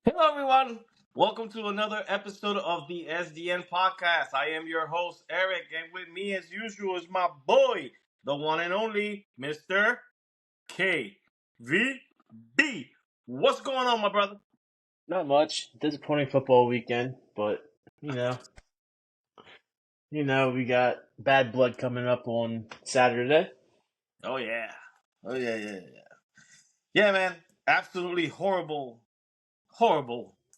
Hello, everyone. Welcome to another episode of the SDN Podcast. I am your host, Eric, and with me, as usual, is my boy, the one and only Mr. KVB. What's going on, my brother? Not much. Disappointing football weekend, but you know, we got bad blood coming up on Saturday. Oh, yeah. Oh, yeah. Yeah, man. Absolutely horrible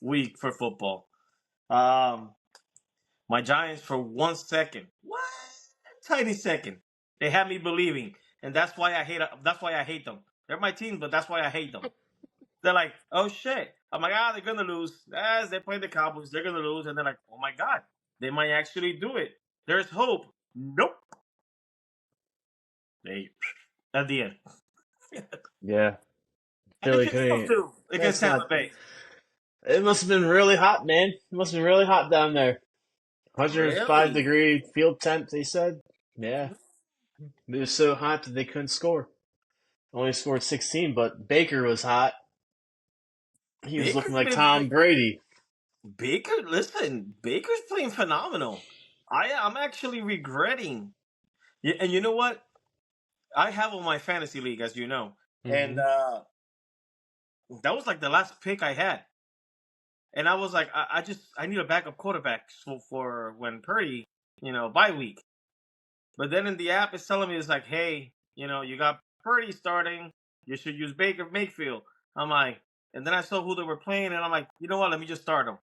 week for football. Um, my Giants, for 1 second, what? Tiny second, they had me believing, and that's why I hate. That's why I hate them. They're my team, but that's why I hate them. They're like, oh shit. I'm like, they're gonna lose. As they play the Cowboys, they're gonna lose, and they're like, oh my god, they might actually do it. There's hope. Nope. They at the end. Yeah, And the Philly kids still couldn't. too against That's Tampa not. Bay. It must have been really hot, man. It must have been really hot down there. 105 Really? degree field temp. They said. Yeah, it was so hot that they couldn't score. Only scored 16, but Baker was hot. He was looking Baker's like been Tom Brady. Baker. Listen, Baker's playing phenomenal. I'm actually regretting. Yeah, and you know what? I have on my fantasy league, as you know, and Hmm. that was like the last pick I had. And I was like, I need a backup quarterback for when Purdy, bye week. But then in the app, it's telling me it's like, hey, you got Purdy starting. You should use Baker Mayfield. I'm like, and then I saw who they were playing, and I'm like, you know what? Let me just start them.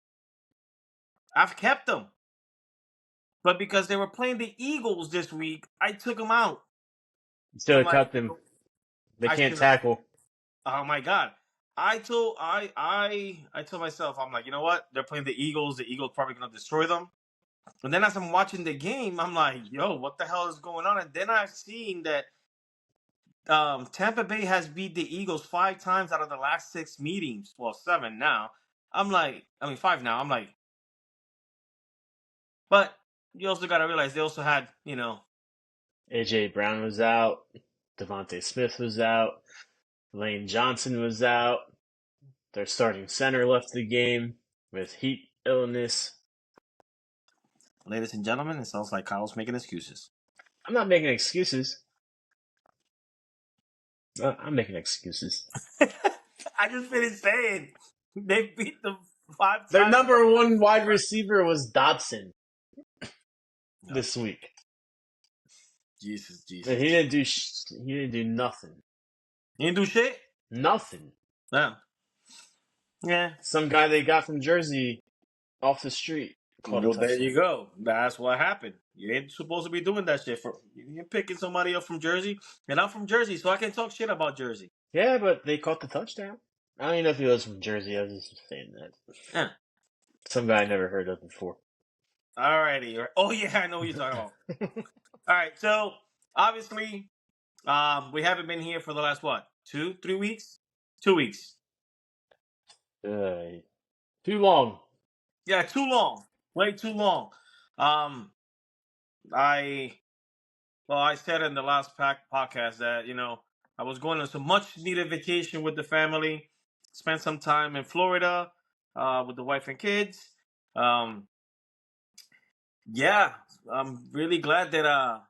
I've kept them, but because they were playing the Eagles this week, I took them out. Still I'm have like, cut them. They I can't should. tackle. Oh my god. I told myself, I'm like, you know what? They're playing the Eagles. The Eagles probably gonna destroy them. And then as I'm watching the game, I'm like, yo, what the hell is going on? And then I've seen that Tampa Bay has beat the Eagles 5 times out of the last 6 meetings. Well, seven now. Five now. I'm like, but you also got to realize they also had, AJ Brown was out. Devontae Smith was out. Lane Johnson was out. Their starting center left the game with heat illness. ladies and gentlemen, it sounds like Kyle's making excuses. I'm not making excuses. I'm making excuses. I just finished saying they beat them five Their times. number one wide receiver was Dobson No, this week. Jesus, And Jesus, he Jesus. didn't do. He didn't do nothing. You didn't do shit? Nothing. No. Yeah. Some guy they got from Jersey off the street caught a Well, there touchdown. you go. That's what happened. You ain't supposed to be doing that shit. You're picking somebody up from Jersey, and I'm from Jersey, so I can talk shit about Jersey. Yeah, but they caught the touchdown. I don't even know if he was from Jersey. I was just saying that. Yeah. Some guy I never heard of before. Alrighty. Oh yeah, I know what you're talking about. All right. So obviously, we haven't been here for the last what, 2, 3 weeks? 2 weeks. Too long. Yeah, too long. Way too long. Um, I I said in the last podcast that I was going on some much needed vacation with the family. Spent some time in Florida with the wife and kids. Um, yeah, I'm really glad that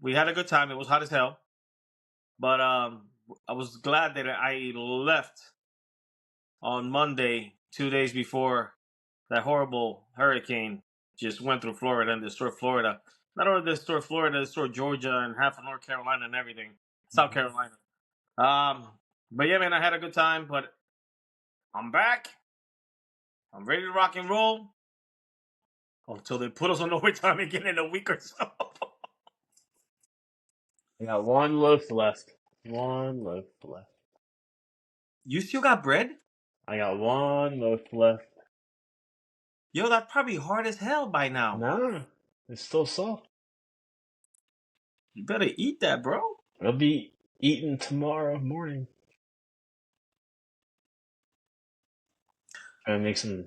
we had a good time. It was hot as hell, but I was glad that I left on Monday, 2 days before that horrible hurricane just went through Florida and destroyed Florida. Not only destroyed Florida, destroyed Georgia and half of North Carolina and everything, South Carolina. But yeah, man, I had a good time. But I'm back. I'm ready to rock and roll until they put us on overtime again in a week or so. I got one loaf left. One loaf left. You still got bread? I got one loaf left. Yo, that's probably hard as hell by now. Nah, it's still soft. You better eat that, bro. It'll be eaten tomorrow morning. Gonna make some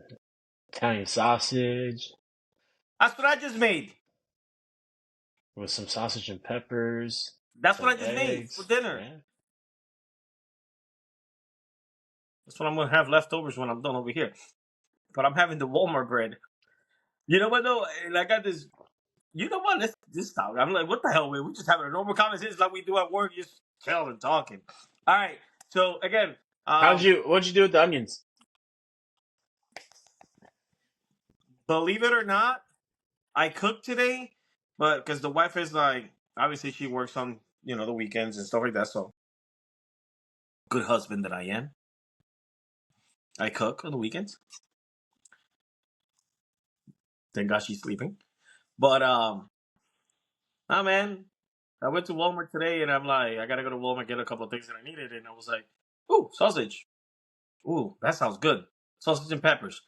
Italian sausage That's what I just made. with some sausage and peppers, That's what some I just made for eggs. dinner. Yeah. That's what I'm gonna have leftovers when I'm done over here. But I'm having the Walmart bread. You know what though? And I got this. You know what? Let's just stop. I'm like, what the hell, man? We just having a normal conversation like we do at work, just chilling and talking. All right. So again, What'd you do with the onions? believe it or not, I cooked today, but because the wife is like, obviously she works on the weekends and stuff like that. So good husband that I am, I cook on the weekends. Thank God she's sleeping. But nah, man, I went to Walmart today and I'm like, I gotta go to Walmart get a couple of things that I needed, and I was like, ooh, sausage. Ooh, that sounds good. Sausage and peppers.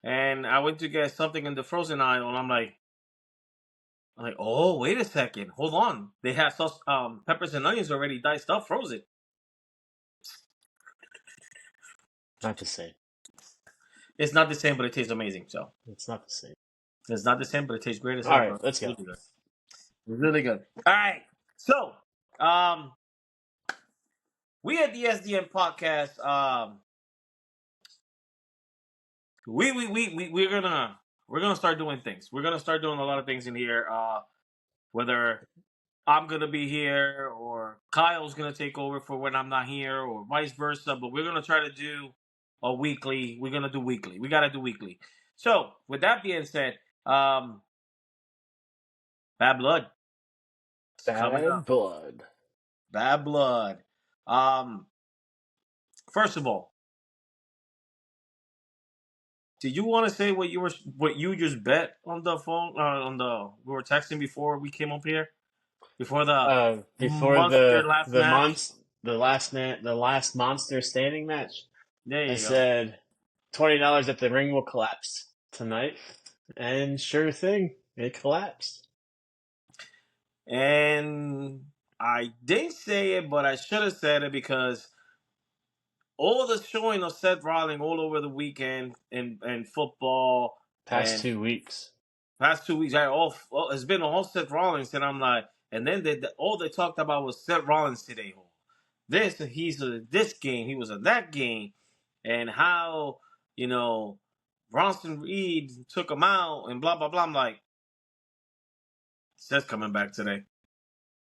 And I went to get something in the frozen aisle, and I'm like, oh, wait a second, hold on. They have peppers and onions already diced up, frozen. Not the same. It's not the same, but it tastes amazing. So It's not the same. it's not the same, but it tastes great as All hell, right, bro. let's go. Really good. Really good. All right. So, we at the SDN Podcast, we're gonna start doing things. We're gonna start doing a lot of things in here. Whether I'm gonna be here or Kyle's gonna take over for when I'm not here, or vice versa. But we're gonna try to do a weekly. We're gonna do weekly. We gotta do weekly. So, with that being said, Bad Blood is coming Bad up. blood. Bad Blood. First of all, did you want to say what you just bet on the phone we were texting before we came up here, before the Before monster last match? the last monster standing match, There I you go. said $20 that the ring will collapse tonight, and sure thing, it collapsed. And I didn't say it, but I should have said it because all the showing of Seth Rollins all over the weekend in football Past and 2 weeks. past 2 weeks, it's been all Seth Rollins, and I'm like, and then all they talked about was Seth Rollins today. He's this game, he was at that game, and how Bronson Reed took him out and blah blah blah. I'm like, Seth's coming back today.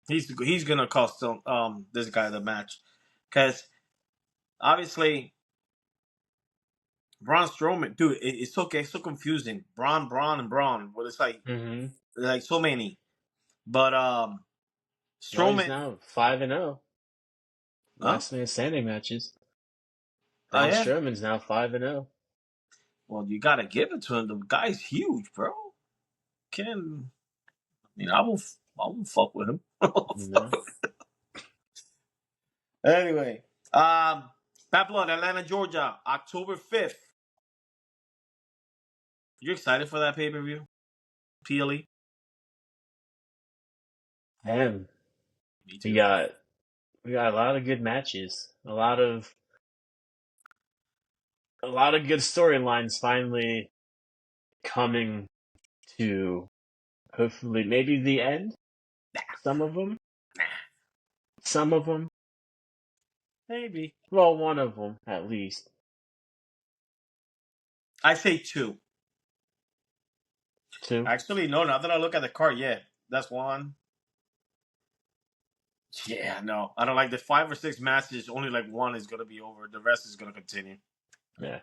He's gonna cost this guy the match, because obviously Braun Strowman, dude, it's so confusing. Braun, and Braun. Well, it's like so many. But Well, he's Strowman, now 5-0. huh? Last man standing matches. Oh Braun yeah. Strowman's now 5-0. Well, you gotta give it to him. The guy's huge, bro. I won't fuck with him. No. Anyway, Bad Blood, Atlanta, Georgia, October 5th. You excited for that pay-per-view? PLE? Damn. Me We too. got a lot of good matches. A lot of good storylines finally coming to hopefully maybe the end. Some of them. Nah, Some of them. maybe. Well, one of them at least. I say two. Two. Actually, no, now that I look at the card, yeah, that's one. Yeah, no. I don't like the 5 or 6 matches, only like one is gonna be over. The rest is gonna continue. Yeah.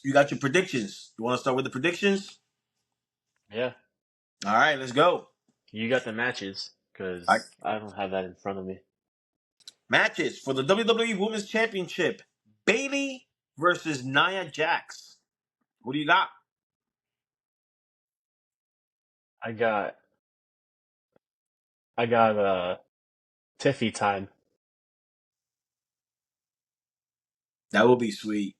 You got your predictions. You wanna start with the predictions? Yeah. All right, let's go. You got the matches All right. because I don't have that in front of me. Matches for the WWE Women's Championship. Bayley versus Nia Jax. What do you got? I got Tiffy time. That would be sweet.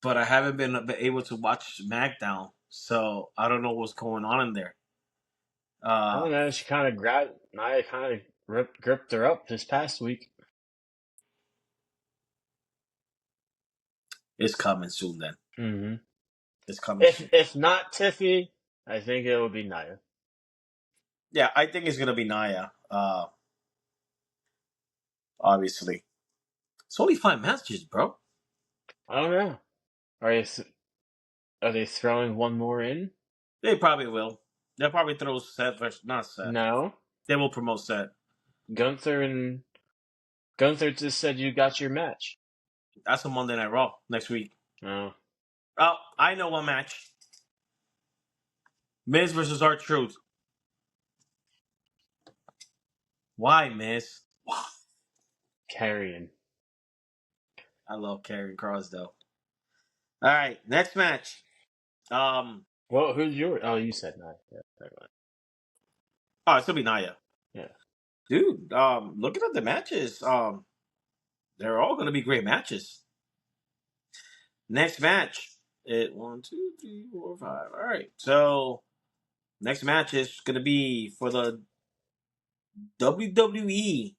But I haven't been able to watch SmackDown, so I don't know what's going on in there. I don't know. She kind of Nia kind of gripped her up this past week. It's coming soon then. Mm-hmm. It's coming soon. If not Tiffy, I think it would be Nia. Yeah, I think it's gonna be Nia. obviously. It's only 5 matches, bro. I don't know. Are they throwing one more in? They probably will. They'll probably throw Seth versus not Seth. No. They will promote Seth. Gunther just said you got your match. That's a Monday Night Raw next week. No. Oh, I know one match. Miz versus R-Truth. Why, Miz? Carrion. I love Karrion Kross though. All right, next match. Well, who's yours? Oh, you said no. Yeah, never mind. Oh, it's gonna be Nia. Yeah. Dude, looking at the matches, they're all gonna be great matches. Next match. 1, 2, 3, 4, 5. All right. So next match is gonna be for the WWE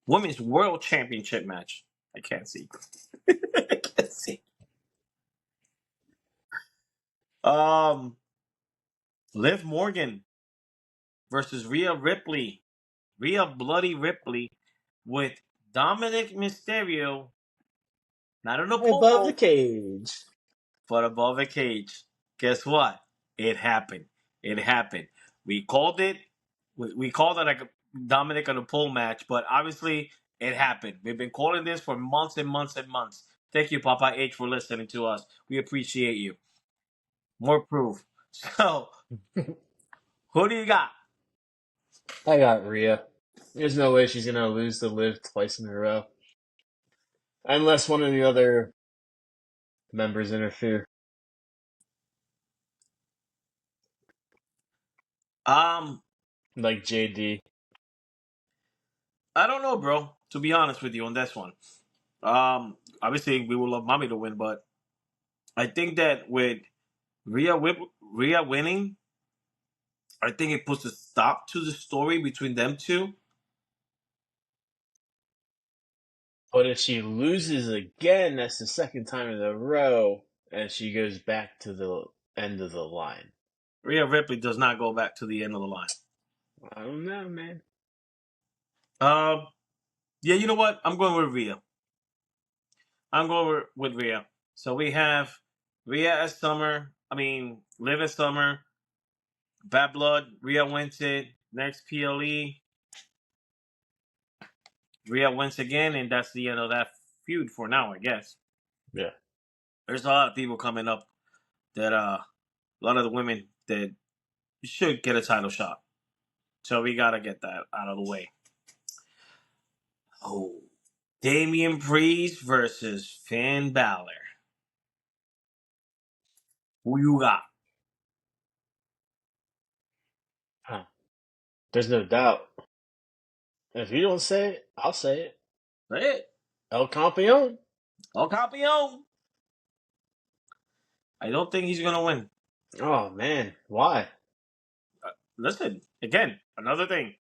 Women's World Championship match. I can't see. I can't see. Liv Morgan versus Rhea Ripley. Rhea Bloody Ripley with Dominic Mysterio, not in a Above the pole, cage. but above a cage. Guess what? It happened. It happened. We called it. We called it like a Dominic on a pole match, but obviously it happened. We've been calling this for months and months and months. Thank you, Papa H, for listening to us. We appreciate you. More proof. So, who do you got? I got Rhea. There's no way she's gonna lose to Liv twice in a row. Unless one of the other members interfere. Um, Like JD. I don't know, bro. To be honest with you on this one. Obviously we would love Mommy to win, but I think that with Rhea winning, I think it puts a stop to the story between them two. But if she loses again, that's the second time in a row, and she goes back to the end of the line. Rhea Ripley does not go back to the end of the line. I don't know, man. Yeah, you know what? I'm going with Rhea. I'm going with Rhea. So we have Rhea as Summer. Liv as Summer. Bad Blood. Rhea wins it. Next PLE. Rhea wins again, and that's the end of that feud for now, I guess. Yeah. There's a lot of people coming up that a lot of the women that should get a title shot. So we gotta get that out of the way. Oh, Damian Priest versus Finn Balor. Who you got? Huh. There's no doubt. If you don't say it, I'll say it. Say it. El Campeon. El Campeon. I don't think he's gonna win. Oh, man. Why? Listen, again, another thing.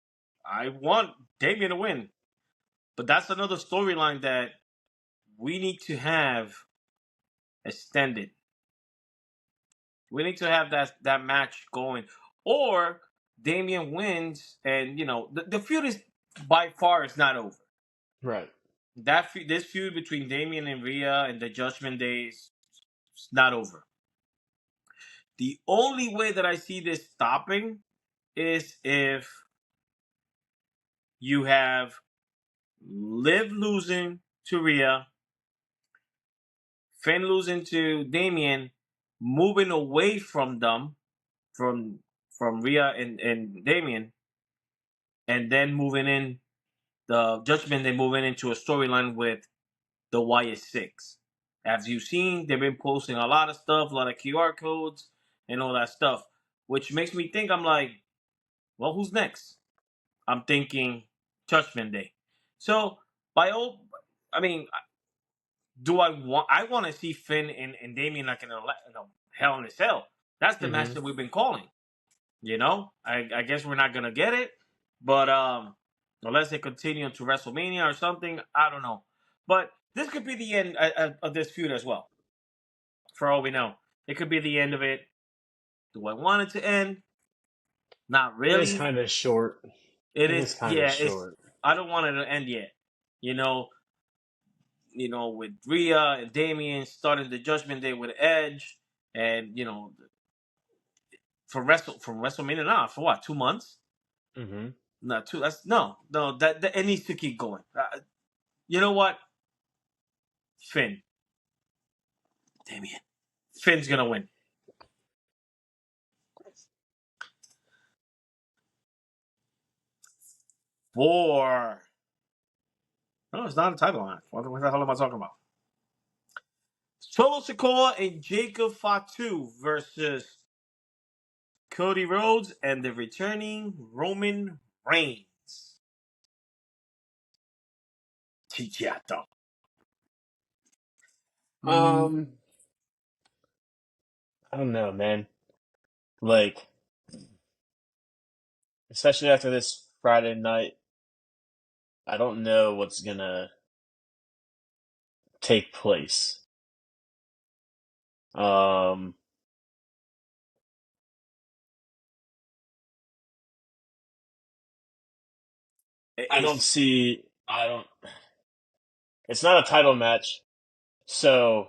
I want Damian to win, but that's another storyline that we need to have extended. We need to have that match going, or Damian wins, and the feud is by far is not over. Right. This feud between Damian and Rhea and the Judgment Days is not over. The only way that I see this stopping is if you have Liv losing to Rhea, Finn losing to Damian, moving away from them, from Rhea and Damian, and then moving in the Judgment Day, moving into a storyline with the Wyatt Six. As you've seen, they've been posting a lot of stuff, a lot of QR codes, and all that stuff, which makes me think, I'm like, well, who's next? I'm thinking Judgment Day. So, do I want to see Finn and Damian like in a Hell in a Cell. That's the match that we've been calling. I guess we're not gonna get it, but unless they continue into WrestleMania or something, I don't know. But this could be the end of this feud as well. For all we know, it could be the end of it. Do I want it to end? Not really. It's kind of short. It is kind of short. I don't want it to end yet. You know, with Rhea and Damian starting the Judgment Day with Edge, and from WrestleMania now for what 2 months? Mm-hmm. Not two. That's no. That it needs to keep going. You know what? Finn, Damian, Finn's gonna win. For no, it's not a title match. What the hell am I talking about? Solo Sikoa and Jacob Fatu versus Cody Rhodes and the returning Roman Reigns. Chichiato. I don't know, man. Like, especially after this Friday night, I don't know what's gonna take place. Um, I don't It's, see. I don't. It's not a title match, so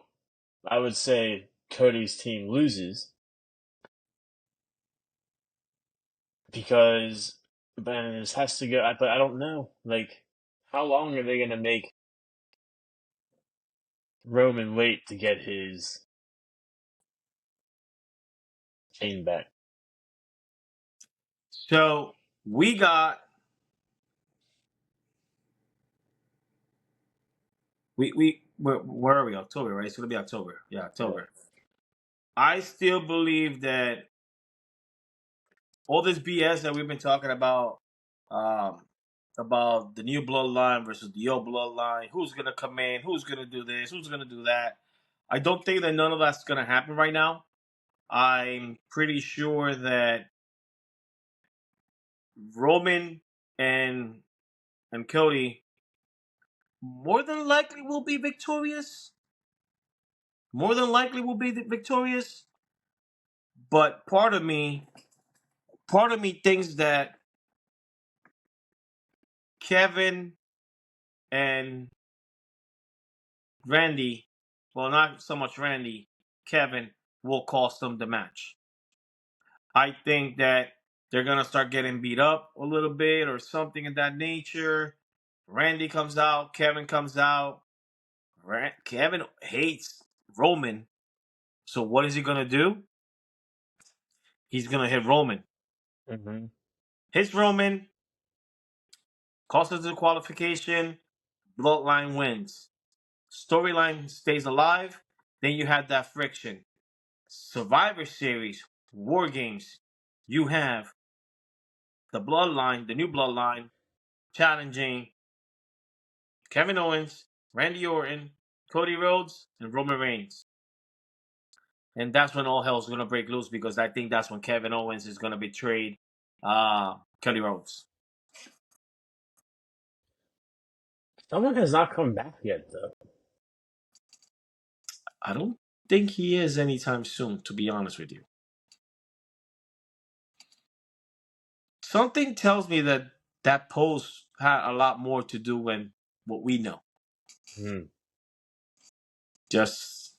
I would say Cody's team loses because then this has to go. But I don't know. Like, how long are they gonna make Roman wait to get his chain back? so we got where are we? October, right? It's gonna be October. Yeah, Yeah. October. I still believe that all this BS that we've been talking um, about the new bloodline versus the old bloodline, who's gonna come in, who's gonna do this, who's gonna do that. I don't think that none of that's gonna happen right now. I'm pretty sure that Roman and Cody more than likely will be victorious. More than likely will be victorious. But part of me thinks that Kevin and Randy, well, not so much Randy, Kevin will cost them the match. I think that they're gonna start getting beat up a little bit or something of that nature. Randy comes out, Kevin comes out. Kevin hates Roman, so what is he gonna do? He's gonna hit Roman. Mm-hmm. Hits Roman, causes the qualification, Bloodline wins. Storyline stays alive. Then you have that friction. Survivor Series, War Games. You have the Bloodline, the new Bloodline, challenging Kevin Owens, Randy Orton, Cody Rhodes, and Roman Reigns. And that's when all hell's gonna break loose because I think that's when Kevin Owens is gonna betray Cody Rhodes. Someone has not come back yet, though. I don't think he is anytime soon, to be honest with you. Something tells me that that post had a lot more to do with what we know. Hmm. Just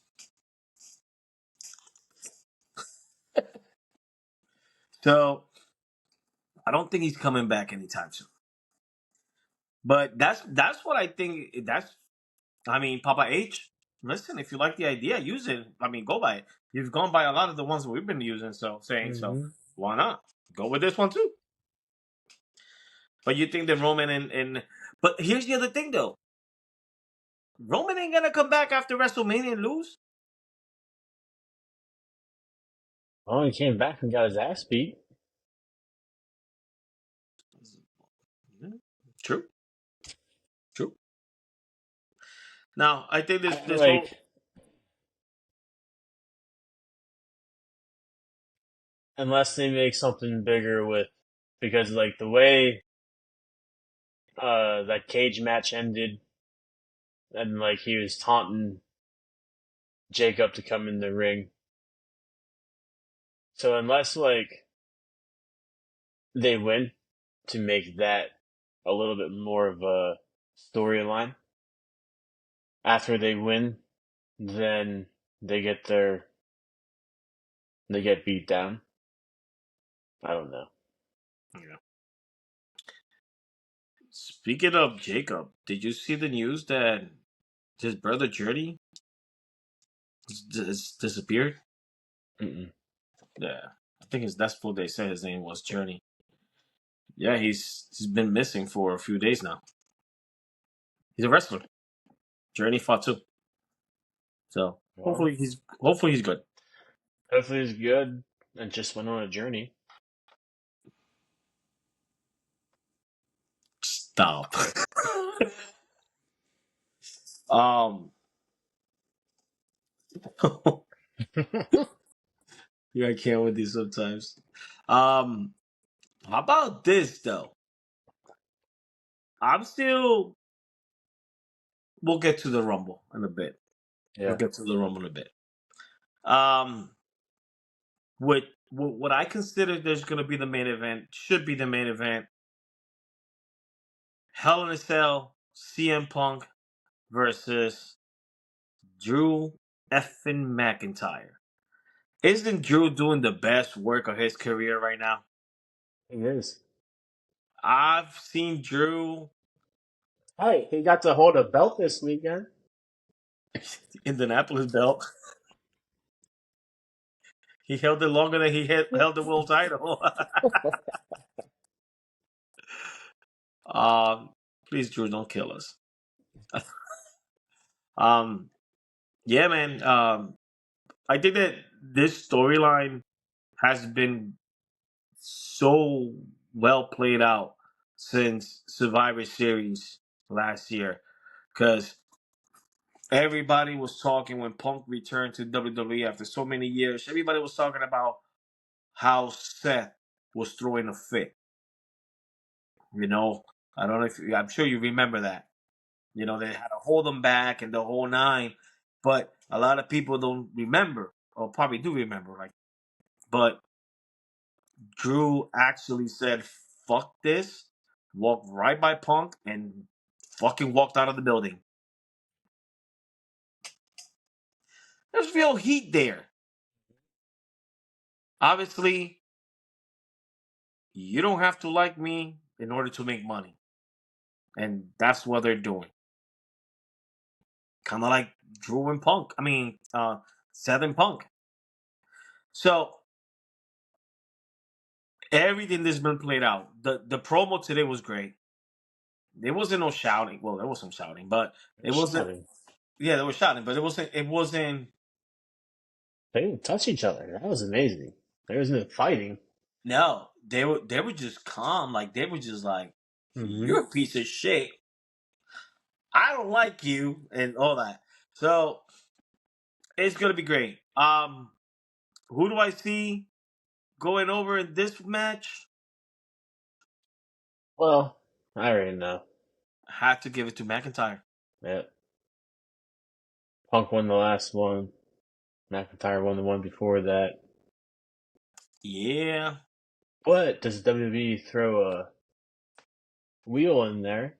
so I don't think he's coming back anytime soon. But that's what I think. I mean, Papa H. Listen, if you like the idea, use it. I mean, go by it. You've gone by a lot of the ones that we've been using, so Mm-hmm. why not go with this one too? But you think that Roman and but here's the other thing though. Roman ain't gonna come back after WrestleMania and lose. Oh, he came back and got his ass beat. True, true. Now I think this whole Like, unless they make something bigger with, because like the way that cage match ended, and like he was taunting Jacob to come in the ring. So unless like they win to make that a little bit more of a storyline. After they win, then they get beat down. I don't know. Yeah. Speaking of Jacob, did you see the news that his brother Journey has disappeared? Mm-mm. Yeah, I think that's what they said. His name was Journey. Yeah, he's been missing for a few days now. He's a wrestler. Journey fought too, so Well, hopefully he's good. hopefully he's good and just went on a journey. Stop. um, yeah, I can't with these sometimes. Um, how about this though? I'm still. We'll get to the Rumble in a bit. We'll Yeah. get to the Rumble in a bit. Um, what I consider there's going to be the main event should be the main event. Hell in a Cell, CM Punk versus Drew effing McIntyre. Isn't Drew doing the best work of his career right now? He is. I've seen Drew Hey, he got to hold a belt this weekend. Indianapolis belt. He held it longer than he held the world title. um, please, Drew, don't kill us. um, yeah, man. I think that this storyline has been so well played out since Survivor Series last year because everybody was talking when Punk returned to WWE after so many years. Everybody was talking about how Seth was throwing a fit. You know, I don't know if I'm sure you remember that. You know, they had to hold him back and the whole nine, but a lot of people don't remember, or probably do remember. Like, but Drew actually said, "Fuck this," walked right by Punk and fucking walked out of the building. There's real heat there. Obviously, you don't have to like me in order to make money. And that's what they're doing. Kind of like Drew and Punk. I mean, Seth and Punk. So everything that's been played out. The promo today was great. There wasn't no shouting. Well, there was some shouting, but it wasn't. Shouting. Yeah, there was shouting, but it wasn't. It wasn't. They didn't touch each other. That was amazing. There was no fighting. No, they were just calm. Like they were just like, Mm-hmm. "You're a piece of shit. I don't like you," and all that. So it's gonna be great. Who do I see going over in this match? Well, I already know. I had to give it to McIntyre. Yeah. Punk won the last one. McIntyre won the one before that. Yeah, But does WWE throw a wheel in there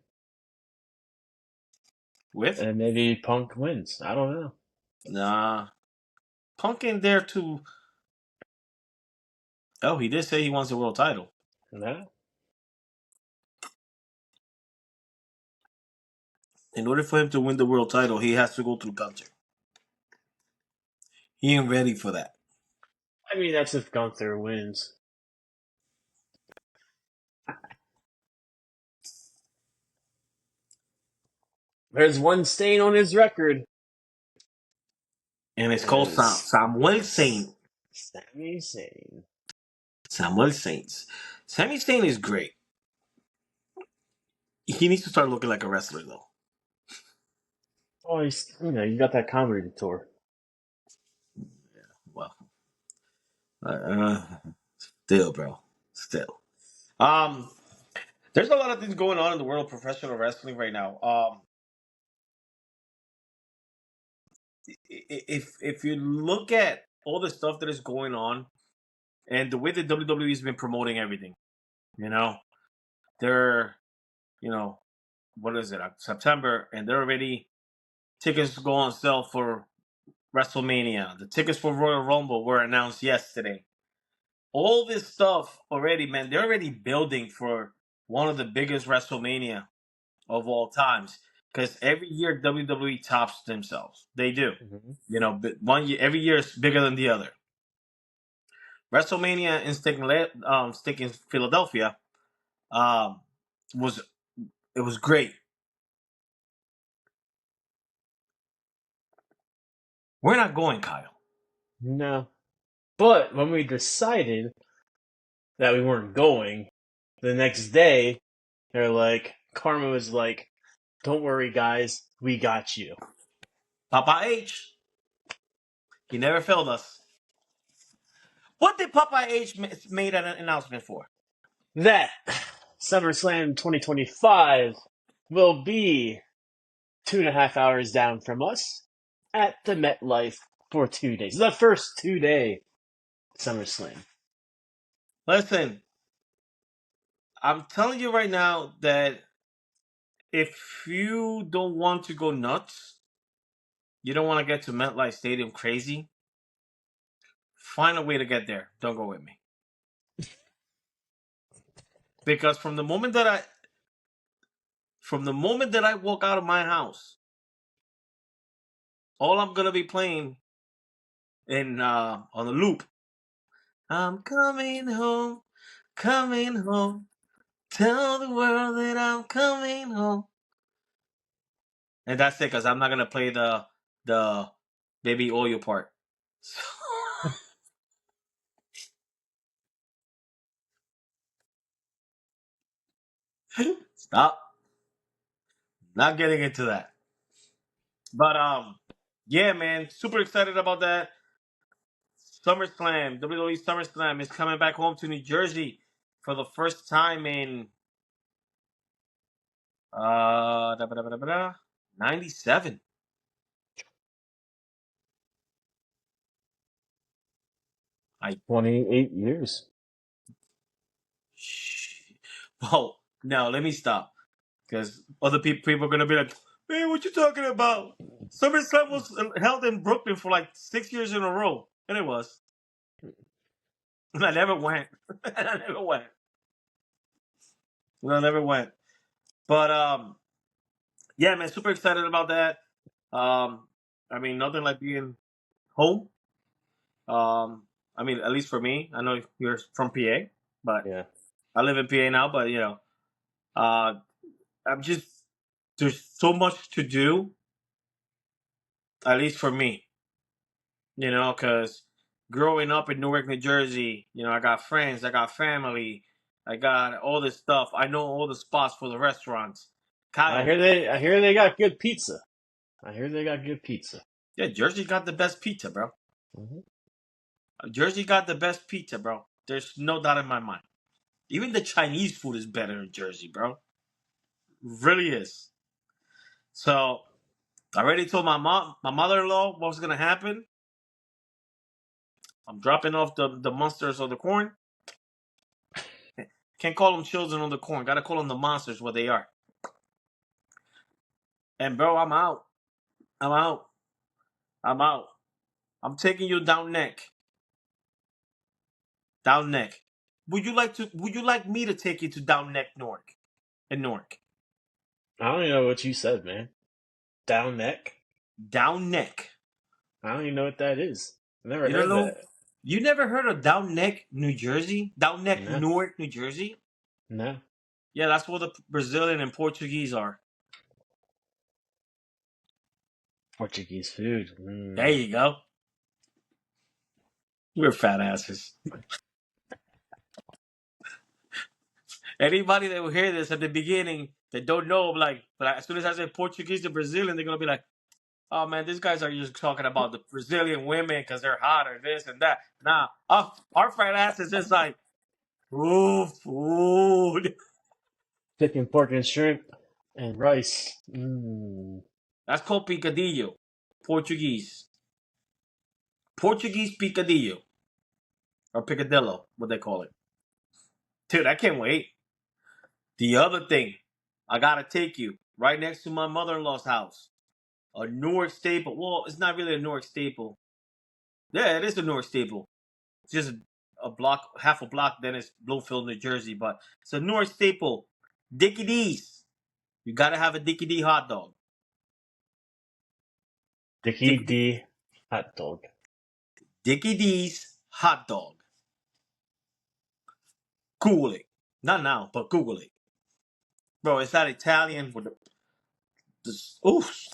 with and maybe Punk wins? I don't know. nah. Punk in there too. Oh, he did say he wants the world title. No? In order for him to win the world title, he has to go through Gunther. He ain't ready for that. I mean, that's if Gunther wins. There's one stain on his record. And it's And it called is Samuel Saint. Sami Zayn. Samuel Saints. Sami Zayn is great. He needs to start looking like a wrestler, though. Oh, you got that comedy tour. Well, uh, still, bro. Still. Um, there's a lot of things going on in the world of professional wrestling right now. If you look at all the stuff that is going on and the way that WWE has been promoting everything, you know, they're what is it, September, and they're already tickets go on sale for WrestleMania. The tickets for Royal Rumble were announced yesterday. All this stuff already, man, they're already building for one of the biggest WrestleMania of all times. Because every year WWE tops themselves. They do. Mm-hmm. One year, every year is bigger than the other. WrestleMania in Philadelphia um, was great. We're not going, Kyle. No. But when we decided that we weren't going, the next day, they're like, Karma was like, don't worry, guys, we got you. Papa H, he never failed us. What did Papa H made an announcement for? That SummerSlam 2025 will be 2.5 hours down from us at the MetLife for 2 days. The first 2-day SummerSlam. Listen, I'm telling you right now that if you don't want to go nuts, you don't want to get to MetLife Stadium crazy, find a way to get there. Don't go with me. Because from the moment that I walk out of my house, all I'm gonna be playing on the loop. I'm coming home, coming home. Tell the world that I'm coming home. And that's it, because I'm not gonna play the baby oil part. Stop. Not getting into that. But yeah, man, super excited about that. SummerSlam, WWE SummerSlam is coming back home to New Jersey for the first time in 97. I 28 years. Well, no, let me stop, because other people are gonna be like, "Man, what you talking about?" SummerSlam was held in Brooklyn for like 6 years in a row, and it was. And I never went. And I never went. And I never went. But yeah, man, super excited about that. I mean, nothing like being home. I mean, at least for me. I know you're from PA, but Yeah. I live in PA now. But uh, I'm just there's so much to do. At least for me, because growing up in Newark, New Jersey, I got friends, I got family, I got all this stuff. I know all the spots for the restaurants. I Kyle, hear they got good pizza. I hear they got good pizza. yeah, Jersey got the best pizza, bro. Mm-hmm. Jersey got the best pizza, bro. There's no doubt in my mind. Even the Chinese food is better in Jersey, bro. Really is. So I already told my mother-in-law what was gonna happen. I'm dropping off the monsters of the corn. Can't call them children on the corn. Gotta call them the monsters where they are. And bro, I'm out. I'm out. I'm out. I'm taking you down neck. Down neck. Would you like me to take you to down neck Newark? In Newark. I don't even know what you said, man. Down neck? Down neck. I don't even know what that is. Never You don't heard know? that. You never heard of down neck, New Jersey? Down neck, No. Newark, New Jersey? No. Yeah, that's where the Brazilian and Portuguese are. Portuguese food. There you go. We're fat asses. Anybody that will hear this at the beginning that don't know, like, but as soon as I say Portuguese and Brazilian, they're gonna be like, "Oh man, these guys are just talking about the Brazilian women because they're hot or this and that." Nah, our fat asses is like, ooh, food. Chicken, pork, and shrimp, and rice. That's called picadillo, Portuguese. Portuguese picadillo or picadillo, what they call it. Dude, I can't wait. The other thing I gotta take you right next to my mother-in-law's house. A Newark staple. Well, it's not really a Newark staple. Yeah, it is a Newark staple. It's just a block, half a block, then it's Bloomfield, New Jersey. But it's a Newark staple. Dickie D's. You gotta have a Dickie D hot dog. Dickie Dickie, D hot dog. Dickie D's hot dog. Google it. Not now, but Google it. Bro, it's that Italian with the oof.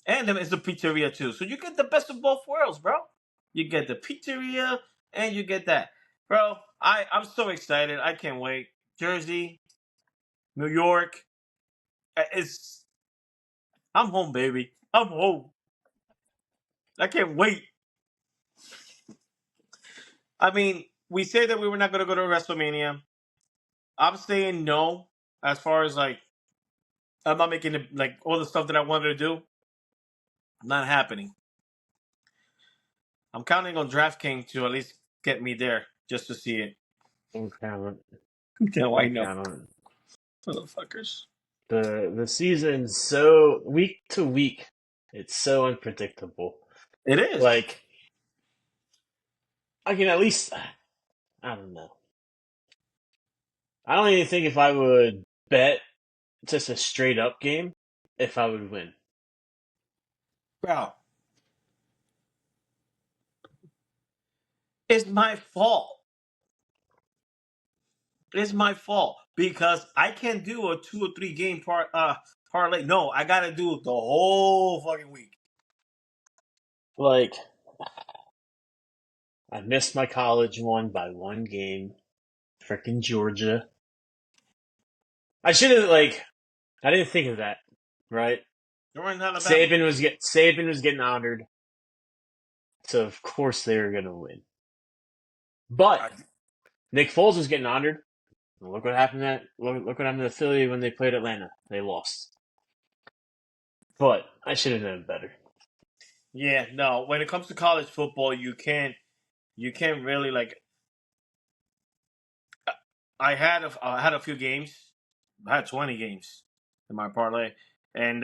And then it's a pizzeria too. So you get the best of both worlds, bro. You get the pizzeria and you get that. Bro, I'm so excited. I can't wait. Jersey, New York. I'm home, baby. I'm home. I can't wait. I mean, we said that we were not gonna go to WrestleMania. I'm saying no as far as like I'm not making it like all the stuff that I wanted to do. Not happening. I'm counting on DraftKings to at least get me there just to see it. Okay. No, I know. Okay. Motherfuckers. The season's so week to week, it's so unpredictable. It is. Like, I can at least, I don't know. I don't even think if I would bet just a straight up game, if I would win. Bro. It's my fault. It's my fault because I can't do a 2 or 3 game parlay. No, I gotta do the whole fucking week. Like, I missed my college one by one game. Frickin' Georgia. I should have, I didn't think of that, right? You're in Alabama. Saban was getting honored. So, of course, they were going to win. But Nick Foles was getting honored. Look what happened look what happened to Philly when they played Atlanta. They lost. But I should have done better. Yeah, no. When it comes to college football, you can't really like. I had a few games. I had 20 games in my parlay, and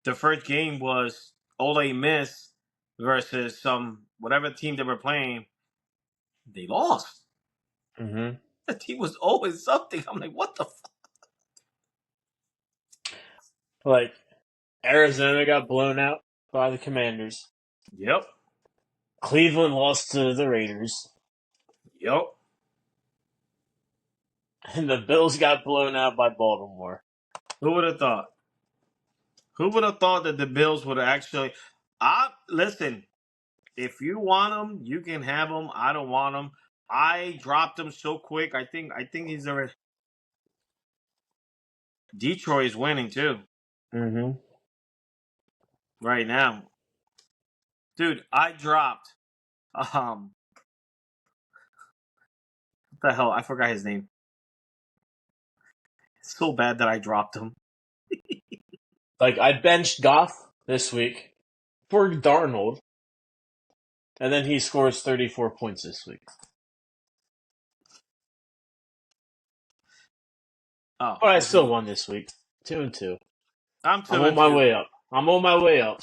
the first game was Ole Miss versus some whatever team they were playing. They lost. Mm-hmm. The team was always something. I'm like, what the fuck? Like, Arizona got blown out by the Commanders. Yep. Cleveland lost to the Raiders. Yep. And the Bills got blown out by Baltimore. Who would have thought? Who would have thought that the Bills would have actually? Listen. If you want them, you can have them. I don't want them. I dropped him so quick. I think he's already. Detroit is winning too. Mm-hmm. Right now, dude. I dropped. What the hell? I forgot his name. It's so bad that I dropped him. Like, I benched Goff this week for Darnold, and then he scores 34 points this week. Oh, But I still won this week. 2-2. I'm 2 I'm and on my 2. way up. I'm on my way up.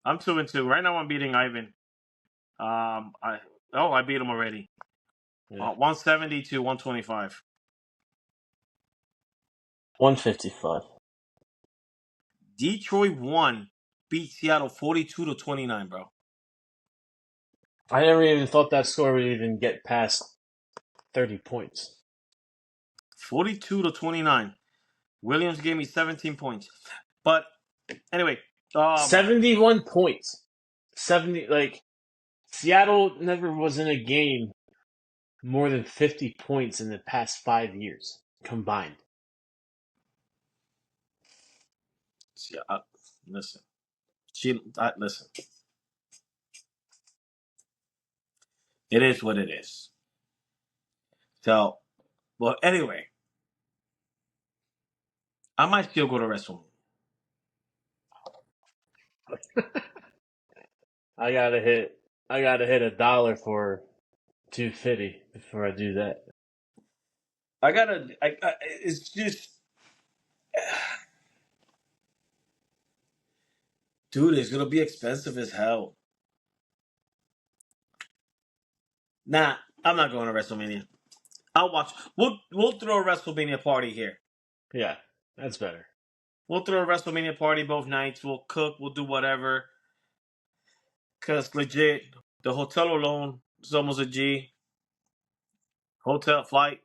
I'm 2 and 2. Right now, I'm beating Ivan. I beat him already. Yeah. 170 to 125. 155. Detroit won, beat Seattle 42 to 29, bro. I never even thought that score would even get past 30 points. 42 to 29. Williams gave me 17 points. But anyway, 71 points. 70, Seattle never was in a game more than 50 points in the past 5 years combined. Listen. Listen. It is what it is. So, well, anyway, I might still go to WrestleMania. I gotta hit $1 for 250 before I do that. It's just Dude, it's gonna be expensive as hell. Nah, I'm not going to WrestleMania. I'll watch. We'll throw a WrestleMania party here. Yeah, that's better. We'll throw a WrestleMania party both nights. We'll cook. We'll do whatever. Cause legit, the hotel alone is almost a G. Hotel flight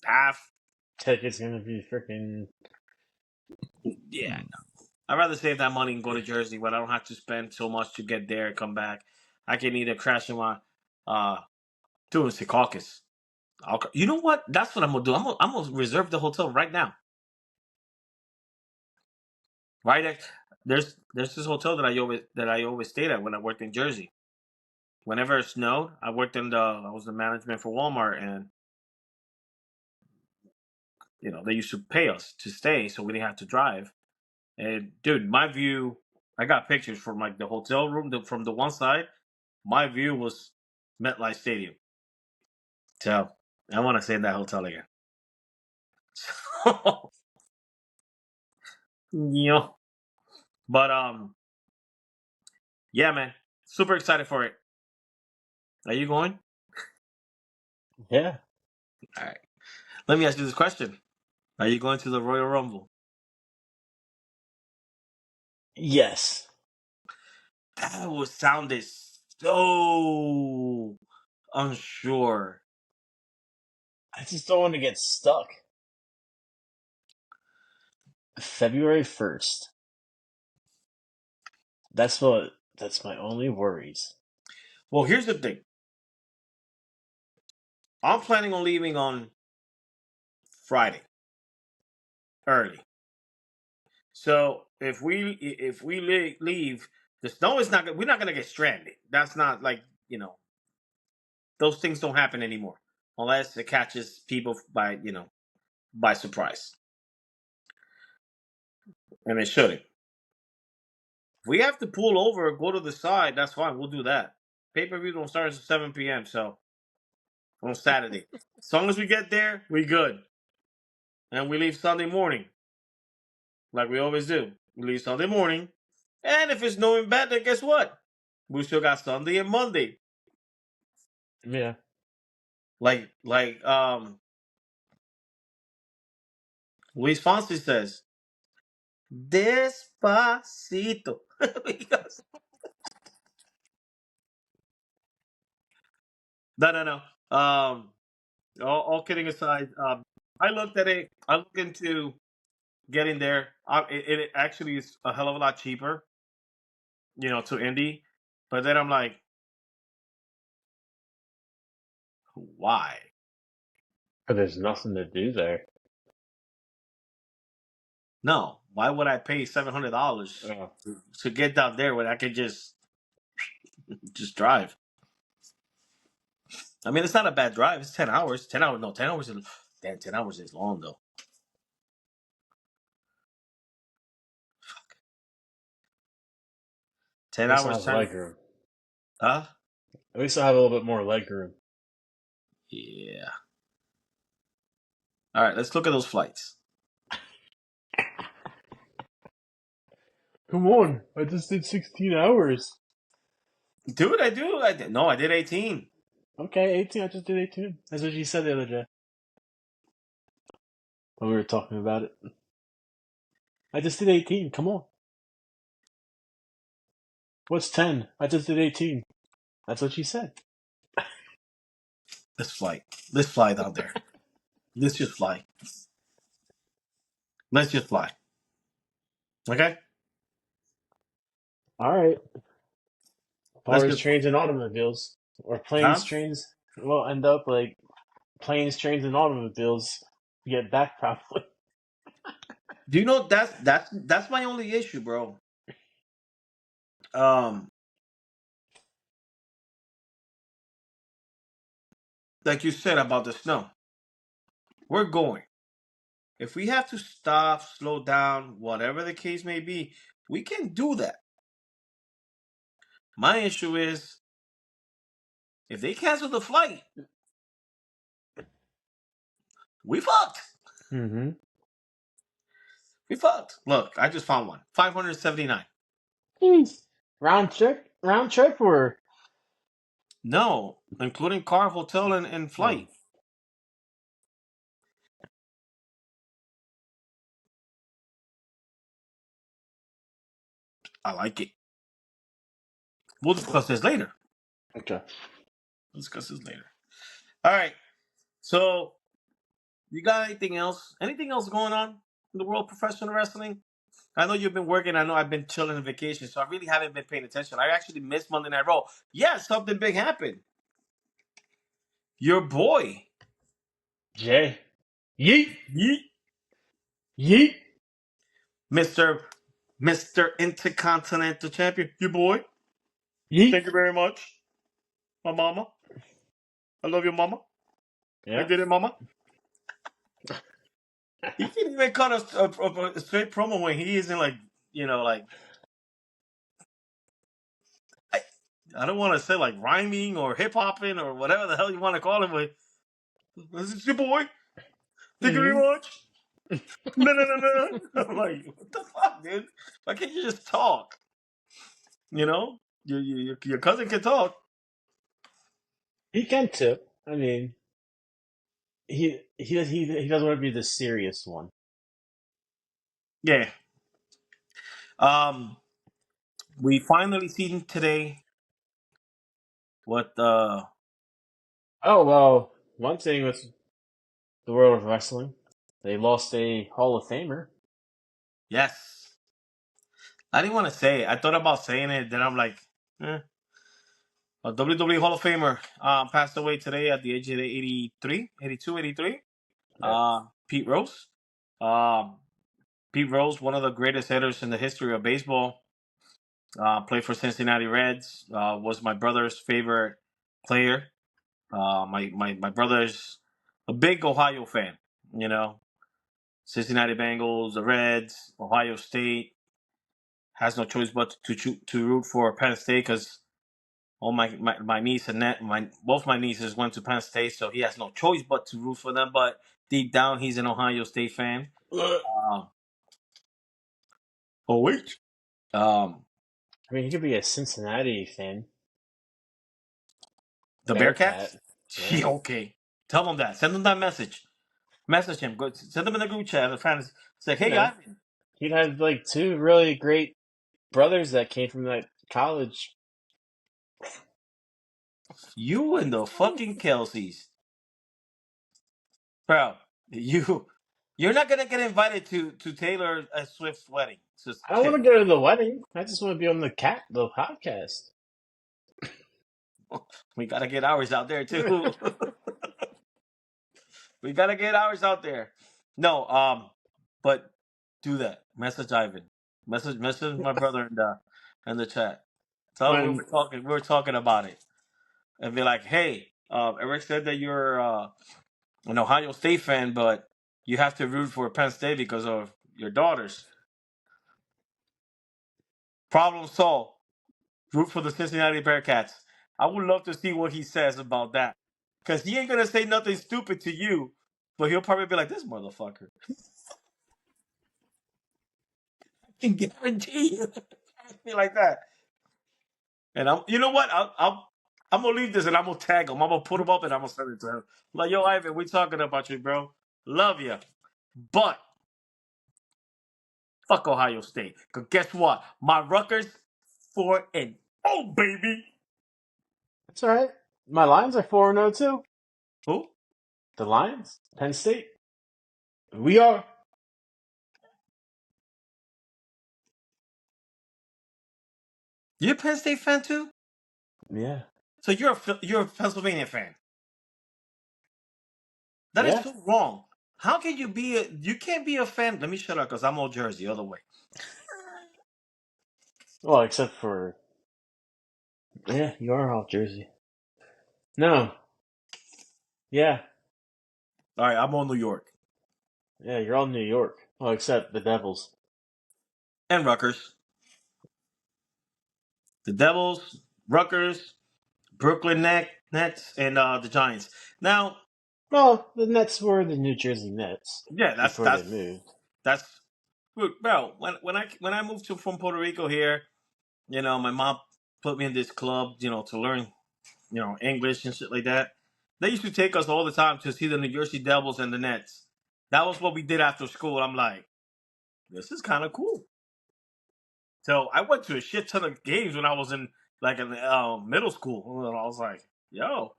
half. Ticket's gonna be freaking. Yeah, I'd rather save that money and go to Jersey, but I don't have to spend so much to get there and come back. I can either crash in my doing Secaucus. You know what? That's what I'm gonna do. I'm gonna reserve the hotel right now. Right, there's this hotel that I always stayed at when I worked in Jersey. Whenever it snowed, I was the management for Walmart, and they used to pay us to stay, so we didn't have to drive. And dude, my view, I got pictures from like the hotel room from the one side. My view was MetLife Stadium. So I want to stay in that hotel again. Yeah, but yeah, man, super excited for it. Are you going? Yeah. All right. Let me ask you this question: are you going to the Royal Rumble? Yes. That was sounded so unsure. I just don't want to get stuck. February 1st. That's my only worries. Well, here's the thing. I'm planning on leaving on Friday early. So if we leave, the snow is not. We're not gonna get stranded. That's not like those things don't happen anymore unless it catches people by surprise, and it shouldn't. If we have to pull over, go to the side, that's fine. We'll do that. Pay-per-view don't start at 7 p.m. So on Saturday, as long as we get there, we good, and we leave Sunday morning, like we always do. We leave Sunday morning, and if it's snowing bad, then guess what? We still got Sunday and Monday. Yeah. Like Luis Fonsi says, Despacito. Because, no. All kidding aside, I looked at it. I looked into getting there. It actually is a hell of a lot cheaper, to Indy. But then I'm like, why? But there's nothing to do there. No, why would I pay $700 Oh. to get down there when I could just drive? I mean, it's not a bad drive. It's 10 hours. 10 hours. No, 10 hours is damn. 10 hours is long though. 10 At least I hours. have 10. leg room. Huh? At least I have a little bit more leg room. Yeah. All right, let's look at those flights. Come on, I just did 16 hours. Dude, I do. No, I did 18. Okay, 18. I just did 18. That's what you said the other day. When we were talking about it. I just did 18. Come on. What's 10? I just did 18. That's what you said. Let's fly. Let's fly down there. Let's just fly. Let's just fly. Okay? All right. Let's Cars, just trains, and automobiles. Or Huh? planes, trains. Will end up like planes, trains, and automobiles get back probably. Do you know that's my only issue, bro? Um, like you said about the snow. We're going. If we have to stop, slow down, whatever the case may be, we can do that. My issue is if they cancel the flight, we fucked. Mm-hmm. We fucked. Look, I just found one. 579. Round trip, or No, including car, hotel, and oh, flight. I like it. We'll discuss this later. okay. We'll discuss this later. All right. So, you got anything else? Anything else going on in the world of professional wrestling? I know you've been working. I know I've been chilling on vacation, so I really haven't been paying attention. I actually missed Monday Night Raw. Yeah, something big happened. Your boy, Jay, yeet, Yeet, yeet, Mister Intercontinental Champion. Your boy. yeet. Thank you very much, my mama. I love your mama. I Yeah. did it, mama. He can't even cut a straight promo when he isn't like, like I, I don't want to say like rhyming or hip hopping or whatever the hell you want to call him. But this is your boy. Thank you very Mm-hmm. much. No, no, no, no. I'm like, what the fuck, dude? Why can't you just talk? You know, your cousin can talk. He can too. I mean, he doesn't want to be the serious one. Yeah. Um, we finally seen today what Oh well, one thing with the world of wrestling, they lost a Hall of Famer. yes. I didn't want to say it. I thought about saying it, then I'm like, eh. A WWE Hall of Famer passed away today at the age of 83, 82, 83. Yeah. Pete Rose. Um, Pete Rose, one of the greatest hitters in the history of baseball. Played for Cincinnati Reds. Was my brother's favorite player. My brother's a big Ohio fan. You know, Cincinnati Bengals, the Reds, Ohio State. Has no choice but to root for Penn State because all my niece and both my nieces went to Penn State, so he has no choice but to root for them. But deep down, he's an Ohio State fan. Uh, oh wait, um, I mean, he could be a Cincinnati fan. the Bearcats. Bearcat. Yeah. Yeah, okay, tell him that. Send him that message. Message him. Go send him in the group chat. The fans say, You "Hey, know, Ivan, he had like two really great brothers that came from that college. you and the fucking Kelseys, bro. You're not gonna get invited to Taylor Swift's wedding. Just I don't want chill. to go to the wedding. I just want to be on the podcast. We gotta get ours out there too. We gotta get ours out there. No, but do that. Message Ivan. Message my brother in the chat. Tell him we When were talking. We were talking about it, and be like, "Hey, Eric said that you're an Ohio State fan, but you have to root for Penn State because of your daughters. Problem solved. Root for the Cincinnati Bearcats." I would love to see what he says about that, because he ain't gonna say nothing stupid to you, but he'll probably be like, "This motherfucker." I can guarantee you. Be like that. And you know what? I'm gonna leave this and I'm gonna tag him. I'm gonna put him up and I'm gonna send it to him. Like, yo, Ivan, we talking about you, bro. Love you, but fuck Ohio State. Cause guess what? My Rutgers 4-0, baby. that's all right. My Lions are 4-0 too. Who? The Lions, Penn State. We are. You a Penn State fan too? Yeah. So you're a Pennsylvania fan. That is Yeah. so wrong. How can you be a? You can't be a fan. Let me shut up, cause I'm old Jersey, other way. Well, except for yeah, you are off Jersey. No. Yeah. All right, I'm on New York Yeah, you're all New York. Well, except the Devils. and Rutgers. The Devils, Rutgers, Brooklyn Nets, and the Giants. Now, Well, the Nets were the New Jersey Nets Yeah, before they moved. that's Look, bro. When I moved from Puerto Rico here, my mom put me in this club, to learn, English and shit like that. They used to take us all the time to see the New Jersey Devils and the Nets. That was what we did after school. I'm like, this is kind of cool. So I went to a shit ton of games when I was in middle school. And I was like, yo,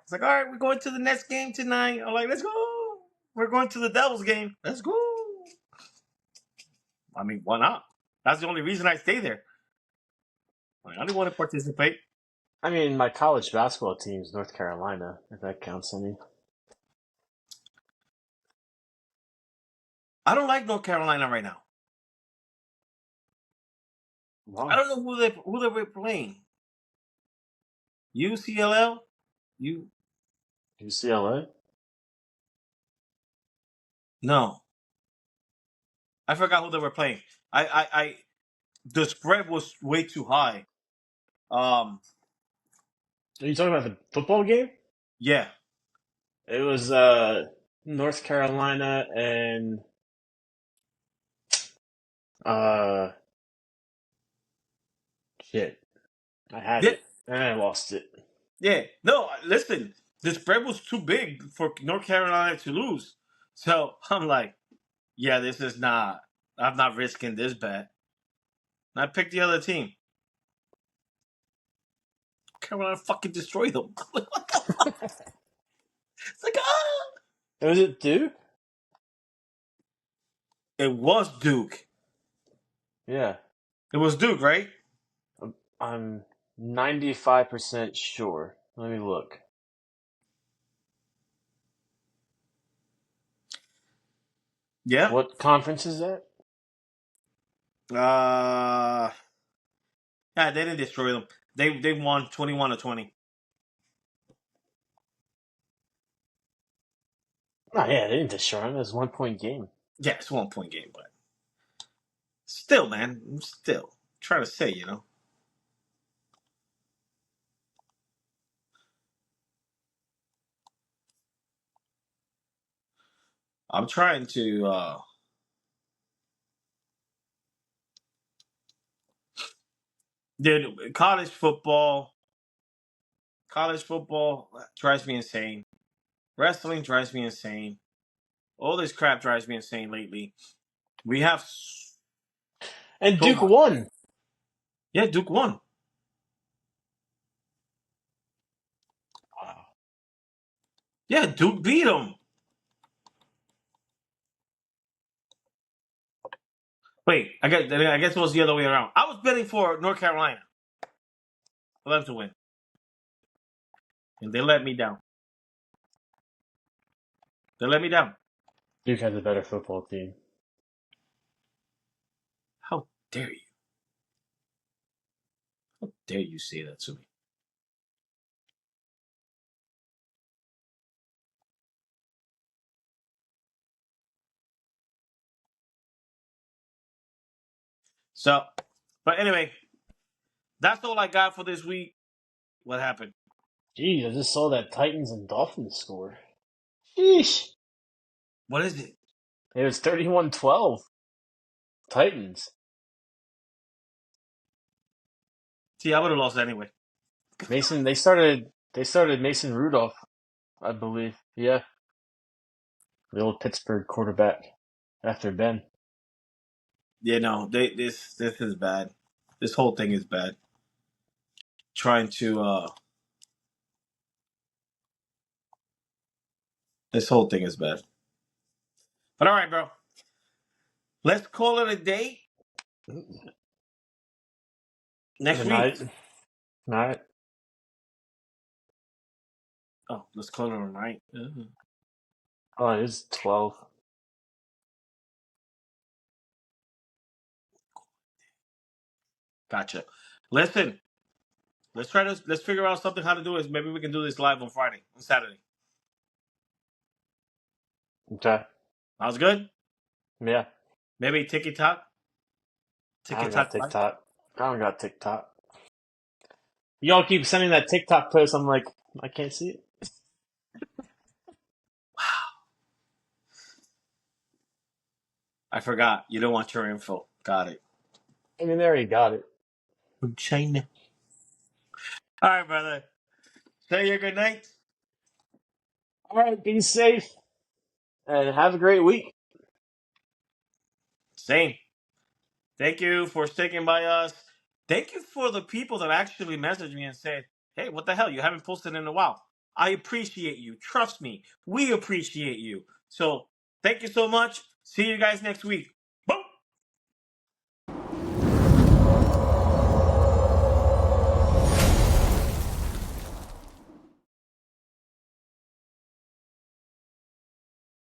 it's like, all right, we're going to the Nets game tonight. I'm like, let's go. We're going to the Devils game. Let's go. I mean, why not? That's the only reason I stay there. Like, I didn't want to participate. I mean, my college basketball team's North Carolina, if that counts any. I don't like North Carolina right now. Wow. I don't know who they were playing. UCLL? UCLA? No. I forgot who they were playing. I the spread was way too high. Are you talking about the football game? Yeah. It was North Carolina and uh shit. I had Yeah. it and I lost it. Yeah. No, listen. The spread was too big for North Carolina to lose. So I'm like, yeah, this is not. I'm not risking this bet. And I picked the other team. Carolina fucking destroyed them. What the fuck? It's like, Was it Duke? It was Duke. Yeah. It was Duke, right? I'm 95% sure. Let me look. Yeah. What conference is that? Yeah, they didn't destroy them. They won 21-20. Oh yeah, they didn't destroy him. It was a 1-point game. Yeah, it's a 1 point game, but still, man, I'm still trying to say, I'm trying to. Dude, college football drives me insane. Wrestling drives me insane. All this crap drives me insane lately. We have And so Duke much. won. Yeah, Duke won. Wow. Yeah, Duke beat them. Wait, I guess it was the other way around. I was betting for North Carolina for them to win, and they let me down. They let me down. Duke has a better football team. How dare you? How dare you say that to me? So, but anyway, that's all I got for this week. What happened? Jeez, I just saw that Titans and Dolphins score. Sheesh. What is it? It was 31-12. Titans. See, I would have lost anyway. Mason, they started Mason Rudolph, I believe. Yeah. The old Pittsburgh quarterback after Ben. Yeah, no, this is bad. This whole thing is bad. Trying to this whole thing is bad. But all right, bro. Let's call it a day. Next Good week. night. Night. Oh, let's call it a night. Oh, it is 12. Gotcha. Listen, let's figure out something how to do this. Maybe we can do this live on Saturday. Okay. Sounds good. Yeah. Maybe TikTok. I don't got Live. TikTok. I don't got TikTok. Y'all keep sending that TikTok post. I'm like, I can't see it. I forgot. You don't want your info. Got it. I mean, they already got it. From China. All right, brother. Say your good night. All right, be safe and have a great week. Same. Thank you for sticking by us. Thank you for the people that actually messaged me and said, hey, what the hell? You haven't posted in a while. I appreciate you. Trust me. We appreciate you. So thank you so much. See you guys next week.